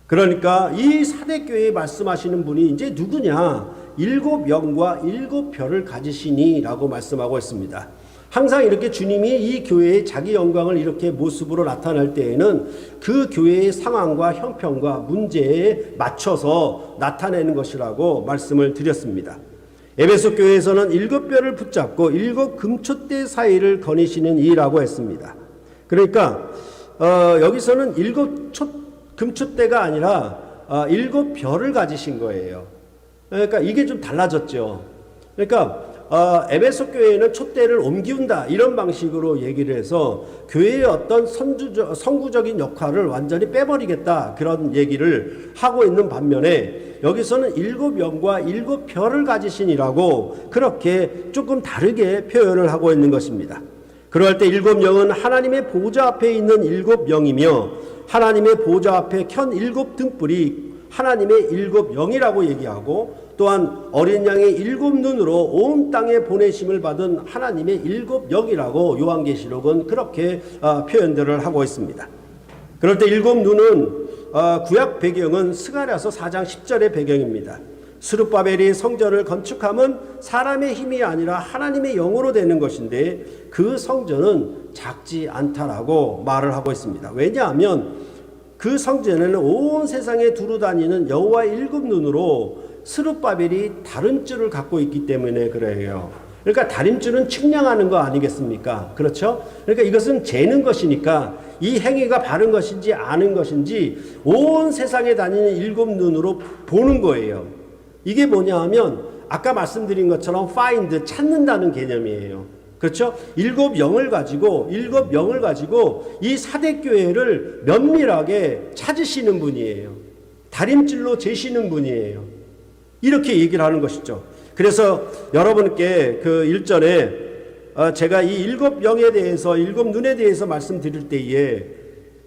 그러니까 이 사대교회에 말씀하시는 분이 이제 누구냐? 7영과 7별을 가지시니 라고 말씀하고 있습니다. 항상 이렇게 주님이 이 교회의 자기 영광을 이렇게 모습으로 나타낼 때에는 그 교회의 상황과 형편과 문제에 맞춰서 나타내는 것이라고 말씀을 드렸습니다. 에베소 교회에서는 7별을 붙잡고 7 금초대 사이를 거니시는 이라고 했습니다. 그러니까 여기서는 7 금초대가 아니라 7별을 가지신 거예요. 그러니까 이게 좀 달라졌죠. 그러니까 에베소 교회는 촛대를 옮기운다 이런 방식으로 얘기를 해서 교회의 어떤 선구적인 역할을 완전히 빼버리겠다 그런 얘기를 하고 있는 반면에, 여기서는 7영과 7별을 가지신이라고 그렇게 조금 다르게 표현을 하고 있는 것입니다. 그럴 때 7영은 하나님의 보좌 앞에 있는 7영이며 하나님의 보좌 앞에 켠 7등불이 하나님의 7영이라고 얘기하고, 또한 어린 양의 7눈으로 온 땅에 보내심을 받은 하나님의 7영이라고 요한계시록은 그렇게 표현들을 하고 있습니다. 그럴 때 7눈은 구약 배경은 스가랴서 4장 10절의 배경입니다. 스룹바벨이 성전을 건축함은 사람의 힘이 아니라 하나님의 영으로 되는 것인데 그 성전은 작지 않다라고 말을 하고 있습니다. 왜냐하면 그 성전에는 온 세상에 두루 다니는 여호와의 7눈으로 스룹바벨이 다림줄을 갖고 있기 때문에 그래요. 그러니까 다림줄은 측량하는 거 아니겠습니까? 그렇죠? 그러니까 이것은 재는 것이니까 이 행위가 바른 것인지 아닌 것인지 온 세상에 다니는 7눈으로 보는 거예요. 이게 뭐냐 하면 아까 말씀드린 것처럼 find, 찾는다는 개념이에요. 그렇죠? 7영을 가지고 이 사대교회를 면밀하게 찾으시는 분이에요. 다림줄로 재시는 분이에요. 이렇게 얘기를 하는 것이죠. 그래서 여러분께 그 일전에 제가 이 7영에 대해서 7눈에 대해서 말씀드릴 때에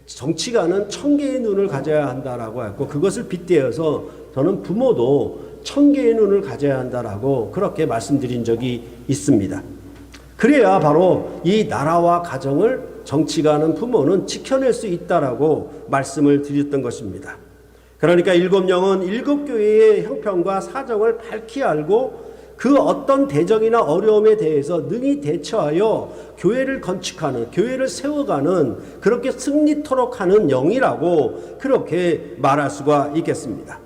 정치가는 1000개의 눈을 가져야 한다라고 했고, 그것을 빗대어서 저는 부모도 1000개의 눈을 가져야 한다라고 그렇게 말씀드린 적이 있습니다. 그래야 바로 이 나라와 가정을 정치가는 부모는 지켜낼 수 있다라고 말씀을 드렸던 것입니다. 그러니까 7영은 7교회의 형편과 사정을 밝히 알고 그 어떤 대적이나 어려움에 대해서 능히 대처하여 교회를 건축하는, 교회를 세워가는, 그렇게 승리토록 하는 영이라고 그렇게 말할 수가 있겠습니다.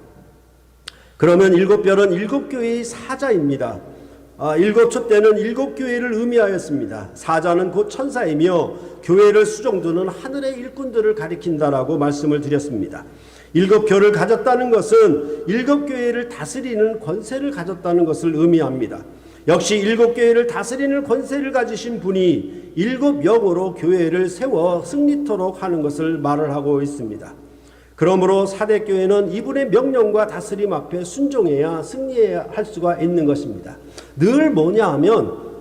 그러면 일곱 별은 일곱 교회의 사자입니다. 일곱 촛대는 일곱 교회를 의미하였습니다. 사자는 곧 천사이며 교회를 수종두는 하늘의 일꾼들을 가리킨다라고 말씀을 드렸습니다. 일곱 별을 가졌다는 것은 일곱 교회를 다스리는 권세를 가졌다는 것을 의미합니다. 역시 일곱 교회를 다스리는 권세를 가지신 분이 일곱 영으로 교회를 세워 승리토록 하는 것을 말을 하고 있습니다. 그러므로 사대교회는 이분의 명령과 다스림 앞에 순종해야 승리해야 할 수가 있는 것입니다. 늘 뭐냐 하면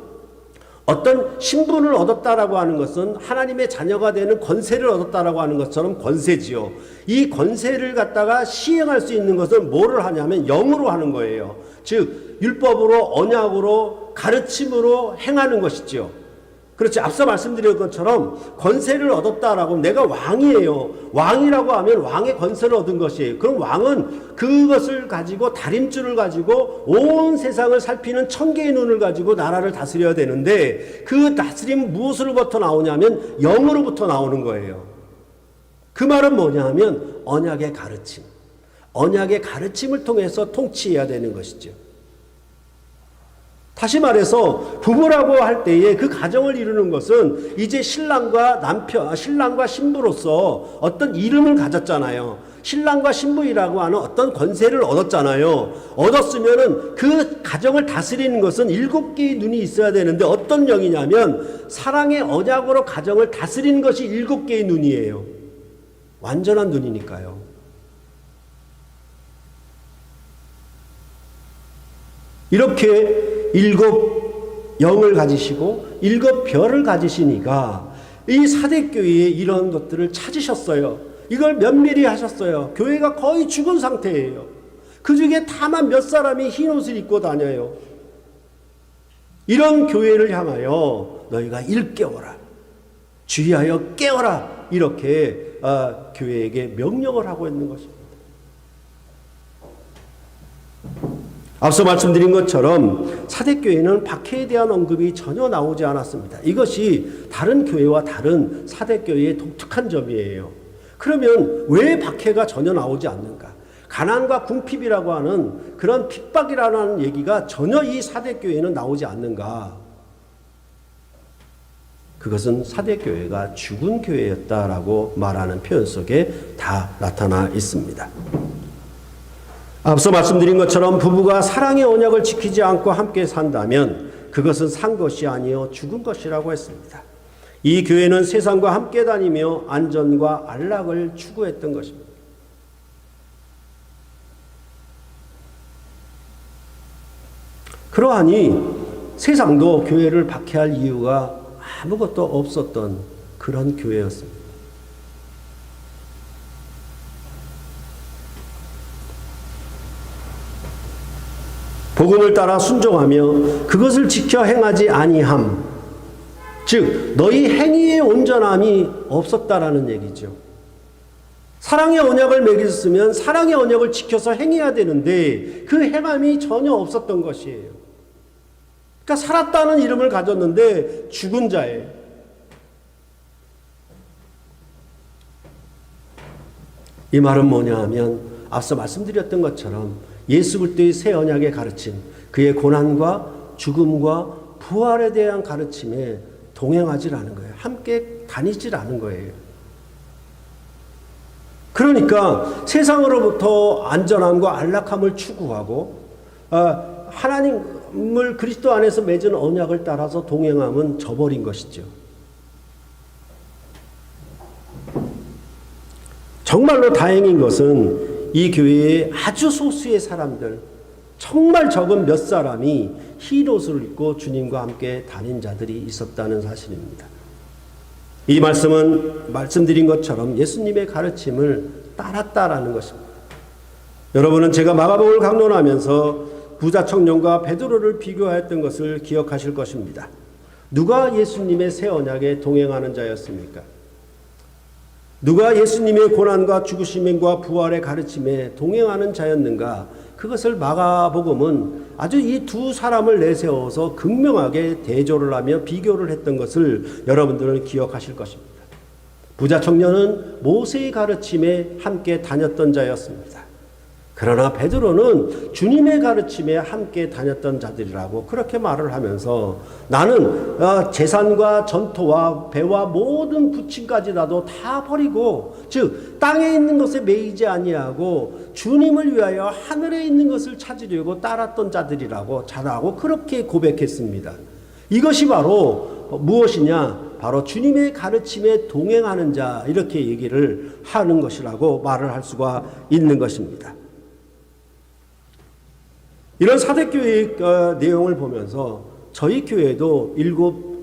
어떤 신분을 얻었다라고 하는 것은 하나님의 자녀가 되는 권세를 얻었다라고 하는 것처럼 권세지요. 이 권세를 갖다가 시행할 수 있는 것은 뭐를 하냐면 영으로 하는 거예요. 즉 율법으로, 언약으로, 가르침으로 행하는 것이지요. 그렇지, 앞서 말씀드린 것처럼 권세를 얻었다라고 내가 왕이에요. 왕이라고 하면 왕의 권세를 얻은 것이에요. 그럼 왕은 그것을 가지고 다림줄을 가지고 온 세상을 살피는 천개의 눈을 가지고 나라를 다스려야 되는데 그 다스림은 무엇으로부터 나오냐면 영으로부터 나오는 거예요. 그 말은 뭐냐 하면 언약의 가르침, 언약의 가르침을 통해서 통치해야 되는 것이죠. 다시 말해서 부부라고 할 때에 그 가정을 이루는 것은 이제 신랑과 남편, 신랑과 신부로서 어떤 이름을 가졌잖아요. 신랑과 신부이라고 하는 어떤 권세를 얻었잖아요. 얻었으면은 그 가정을 다스리는 것은 일곱 개의 눈이 있어야 되는데 어떤 영이냐면 사랑의 언약으로 가정을 다스리는 것이 일곱 개의 눈이에요. 완전한 눈이니까요. 이렇게 일곱 영을 가지시고 일곱 별을 가지시니까 이 사대교회에 이런 것들을 찾으셨어요. 이걸 면밀히 하셨어요. 교회가 거의 죽은 상태예요. 그 중에 다만 몇 사람이 흰 옷을 입고 다녀요. 이런 교회를 향하여 너희가 일깨워라, 주의하여 깨어라, 이렇게 교회에게 명령을 하고 있는 것입니다. 앞서 말씀드린 것처럼 사대교회는 박해에 대한 언급이 전혀 나오지 않았습니다. 이것이 다른 교회와 다른 사대교회의 독특한 점이에요. 그러면 왜 박해가 전혀 나오지 않는가? 가난과 궁핍이라고 하는 그런 핍박이라는 얘기가 전혀 이 사대교회는 나오지 않는가? 그것은 사대교회가 죽은 교회였다라고 말하는 표현 속에 다 나타나 있습니다. 앞서 말씀드린 것처럼 부부가 사랑의 언약을 지키지 않고 함께 산다면 그것은 산 것이 아니요 죽은 것이라고 했습니다. 이 교회는 세상과 함께 다니며 안전과 안락을 추구했던 것입니다. 그러하니 세상도 교회를 박해할 이유가 아무것도 없었던 그런 교회였습니다. 복음을 따라 순종하며 그것을 지켜 행하지 아니함, 즉 너희 행위의 온전함이 없었다라는 얘기죠. 사랑의 언약을 맺었으면 사랑의 언약을 지켜서 행해야 되는데 그 행함이 전혀 없었던 것이에요. 그러니까 살았다는 이름을 가졌는데 죽은 자예요. 이 말은 뭐냐 하면 앞서 말씀드렸던 것처럼 예수 그리스도의 새 언약의 가르침, 그의 고난과 죽음과 부활에 대한 가르침에 동행하지 않은 거예요. 함께 다니질 않은 거예요. 그러니까 세상으로부터 안전함과 안락함을 추구하고 하나님을 그리스도 안에서 맺은 언약을 따라서 동행함은 저버린 것이죠. 정말로 다행인 것은 이 교회에 아주 소수의 사람들, 정말 적은 몇 사람이 흰 옷을 입고 주님과 함께 다닌 자들이 있었다는 사실입니다. 이 말씀은 말씀드린 것처럼 예수님의 가르침을 따랐다라는 것입니다. 여러분은 제가 마가복음을 강론하면서 부자 청년과 베드로를 비교하였던 것을 기억하실 것입니다. 누가 예수님의 새 언약에 동행하는 자였습니까? 누가 예수님의 고난과 죽으심과 부활의 가르침에 동행하는 자였는가? 그것을 마가복음은 아주 이 두 사람을 내세워서 극명하게 대조를 하며 비교를 했던 것을 여러분들은 기억하실 것입니다. 부자 청년은 모세의 가르침에 함께 다녔던 자였습니다. 그러나 베드로는 주님의 가르침에 함께 다녔던 자들이라고 그렇게 말을 하면서 나는 재산과 전토와 배와 모든 부침까지라도 다 버리고 즉 땅에 있는 것에 매이지 아니하고 주님을 위하여 하늘에 있는 것을 찾으려고 따랐던 자들이라고 자라고 그렇게 고백했습니다. 이것이 바로 무엇이냐? 바로 주님의 가르침에 동행하는 자 이렇게 얘기를 하는 것이라고 말을 할 수가 있는 것입니다. 이런 사대교회의 내용을 보면서 저희 교회도 7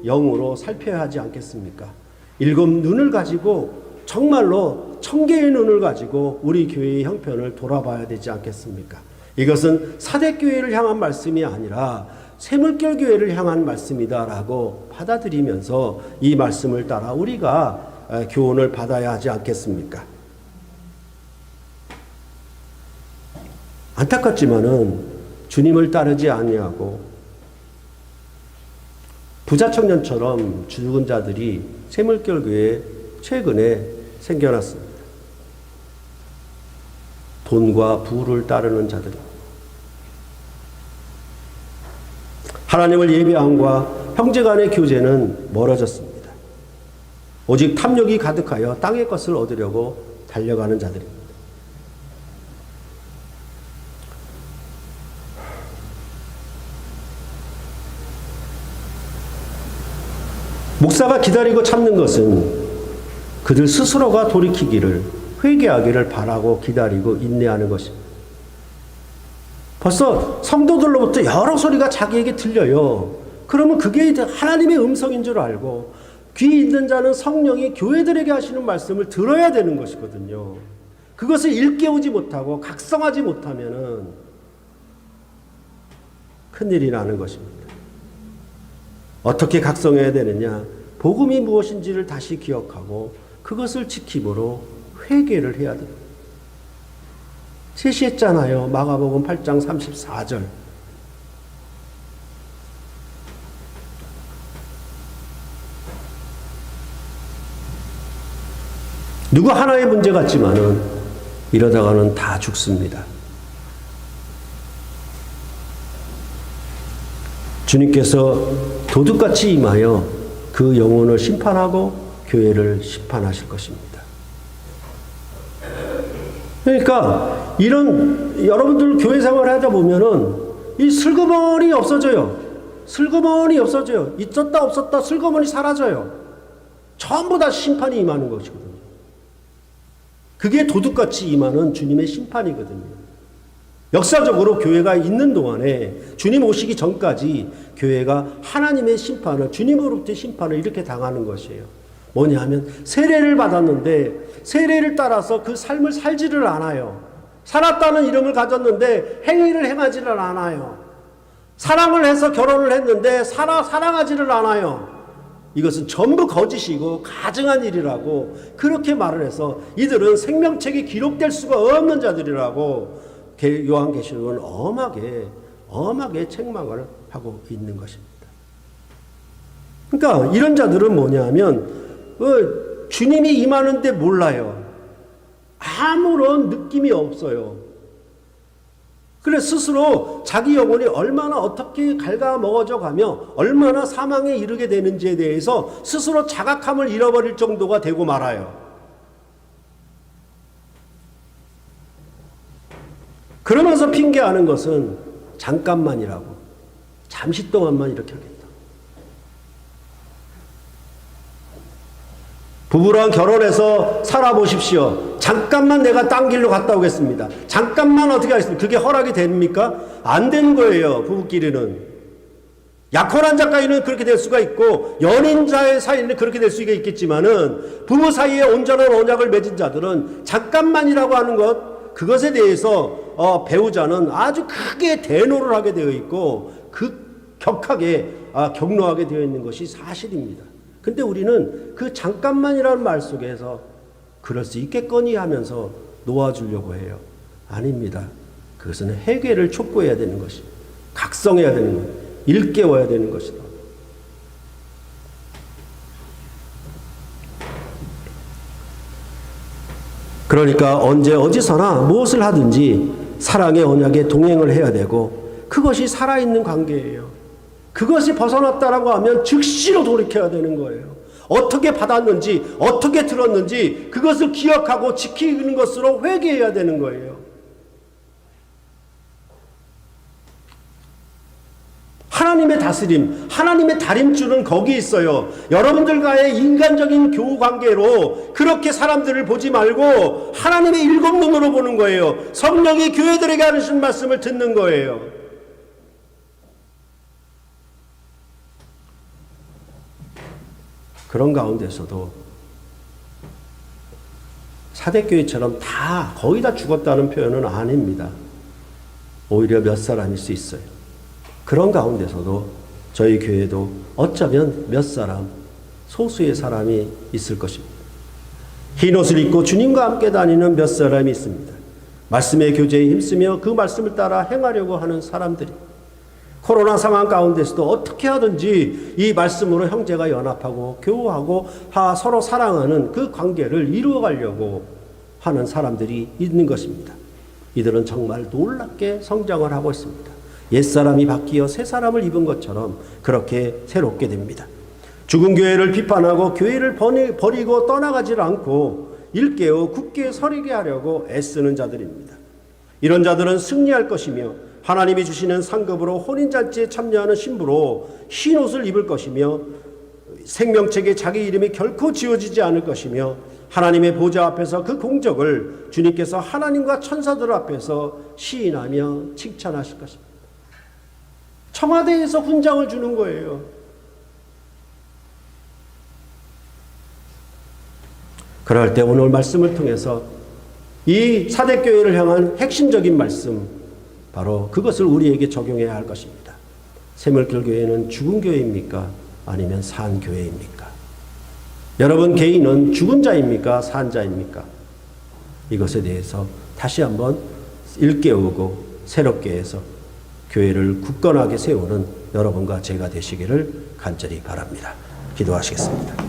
영으로 살펴야 하지 않겠습니까? 7 눈을 가지고 정말로 1000개의 눈을 가지고 우리 교회의 형편을 돌아봐야 되지 않겠습니까? 이것은 사대교회를 향한 말씀이 아니라 샘물결 교회를 향한 말씀이다라고 받아들이면서 이 말씀을 따라 우리가 교훈을 받아야 하지 않겠습니까? 안타깝지만은 주님을 따르지 아니하고 부자 청년처럼 죽은 자들이 샘물결 교회에 최근에 생겨났습니다. 돈과 부를 따르는 자들. 하나님을 예배함과 형제간의 교제는 멀어졌습니다. 오직 탐욕이 가득하여 땅의 것을 얻으려고 달려가는 자들입니다. 목사가 기다리고 참는 것은 그들 스스로가 돌이키기를 회개하기를 바라고 기다리고 인내하는 것입니다. 벌써 성도들로부터 여러 소리가 자기에게 들려요. 그러면 그게 하나님의 음성인 줄 알고 귀 있는 자는 성령이 교회들에게 하시는 말씀을 들어야 되는 것이거든요. 그것을 일깨우지 못하고 각성하지 못하면은 큰일이 나는 것입니다. 어떻게 각성해야 되느냐? 복음이 무엇인지를 다시 기억하고 그것을 지킴으로 회개를 해야 됩니다. 제시했잖아요. 마가복음 8장 34절. 누구 하나의 문제 같지만은 이러다가는 다 죽습니다. 주님께서 도둑같이 임하여 그 영혼을 심판하고 교회를 심판하실 것입니다. 그러니까 이런 여러분들 교회 생활을 하다 보면은 이 슬그머니 없어져요. 슬그머니 없어져요. 있었다 없었다 슬그머니 사라져요. 전부 다 심판이 임하는 것이거든요. 그게 도둑같이 임하는 주님의 심판이거든요. 역사적으로 교회가 있는 동안에 주님 오시기 전까지 교회가 하나님의 심판을, 주님으로부터의 심판을 이렇게 당하는 것이에요. 뭐냐 하면 세례를 받았는데 세례를 따라서 그 삶을 살지를 않아요. 살았다는 이름을 가졌는데 행위를 행하지를 않아요. 사랑을 해서 결혼을 했는데 사랑하지를 않아요. 이것은 전부 거짓이고 가증한 일이라고 그렇게 말을 해서 이들은 생명책에 기록될 수가 없는 자들이라고 요한계시록은 엄하게 책망을 하고 있는 것입니다. 그러니까 이런 자들은 뭐냐면 주님이 임하는데 몰라요. 아무런 느낌이 없어요. 그래 스스로 자기 영혼이 얼마나 어떻게 갉아먹어져 가며 얼마나 사망에 이르게 되는지에 대해서 스스로 자각함을 잃어버릴 정도가 되고 말아요. 그러면서 핑계하는 것은 잠깐만이라고. 잠시 동안만 이렇게 하겠다. 부부랑 결혼해서 살아보십시오. 잠깐만 내가 딴 길로 갔다 오겠습니다. 잠깐만 어떻게 하겠습니까? 그게 허락이 됩니까? 안 되는 거예요. 부부끼리는. 약혼한 자까지는 그렇게 될 수가 있고 연인자의 사이는 그렇게 될 수가 있겠지만은 부부 사이에 온전한 언약을 맺은 자들은 잠깐만이라고 하는 것 그것에 대해서 배우자는 아주 크게 대노를 하게 되어 있고 격하게 격노하게 되어 있는 것이 사실입니다. 근데 우리는 그 잠깐만이라는 말 속에서 그럴 수 있겠거니 하면서 놓아주려고 해요. 아닙니다. 그것은 회개를 촉구해야 되는 것이 각성해야 되는 것, 일깨워야 되는 것이다. 그러니까 언제 어디서나 무엇을 하든지 사랑의 언약에 동행을 해야 되고 그것이 살아있는 관계예요. 그것이 벗어났다라고 하면 즉시로 돌이켜야 되는 거예요. 어떻게 받았는지 어떻게 들었는지 그것을 기억하고 지키는 것으로 회개해야 되는 거예요. 하나님의 다스림, 하나님의 다림줄은 거기 있어요. 여러분들과의 인간적인 교우관계로 그렇게 사람들을 보지 말고 하나님의 일곱 눈으로 보는 거예요. 성령이 교회들에게 하시는 말씀을 듣는 거예요. 그런 가운데서도 사대교회처럼 다 거의 다 죽었다는 표현은 아닙니다. 오히려 몇 사람일 수 있어요. 그런 가운데서도 저희 교회도 어쩌면 몇 사람, 소수의 사람이 있을 것입니다. 흰옷을 입고 주님과 함께 다니는 몇 사람이 있습니다. 말씀의 교제에 힘쓰며 그 말씀을 따라 행하려고 하는 사람들이 코로나 상황 가운데서도 어떻게 하든지 이 말씀으로 형제가 연합하고 교우하고 서로 사랑하는 그 관계를 이루어가려고 하는 사람들이 있는 것입니다. 이들은 정말 놀랍게 성장을 하고 있습니다. 옛사람이 바뀌어 새사람을 입은 것처럼 그렇게 새롭게 됩니다. 죽은 교회를 비판하고 교회를 버리고 떠나가지 않고 일깨워 굳게 서리게 하려고 애쓰는 자들입니다. 이런 자들은 승리할 것이며 하나님이 주시는 상급으로 혼인잔치에 참여하는 신부로 흰옷을 입을 것이며 생명책에 자기 이름이 결코 지워지지 않을 것이며 하나님의 보좌 앞에서 그 공적을 주님께서 하나님과 천사들 앞에서 시인하며 칭찬하실 것입니다. 청와대에서 훈장을 주는 거예요. 그럴 때 오늘 말씀을 통해서 이 사대교회를 향한 핵심적인 말씀, 바로 그것을 우리에게 적용해야 할 것입니다. 새물길 교회는 죽은 교회입니까? 아니면 산 교회입니까? 여러분 개인은 죽은 자입니까? 산 자입니까? 이것에 대해서 다시 한번 일깨우고 새롭게 해서 교회를 굳건하게 세우는 여러분과 제가 되시기를 간절히 바랍니다. 기도하시겠습니다.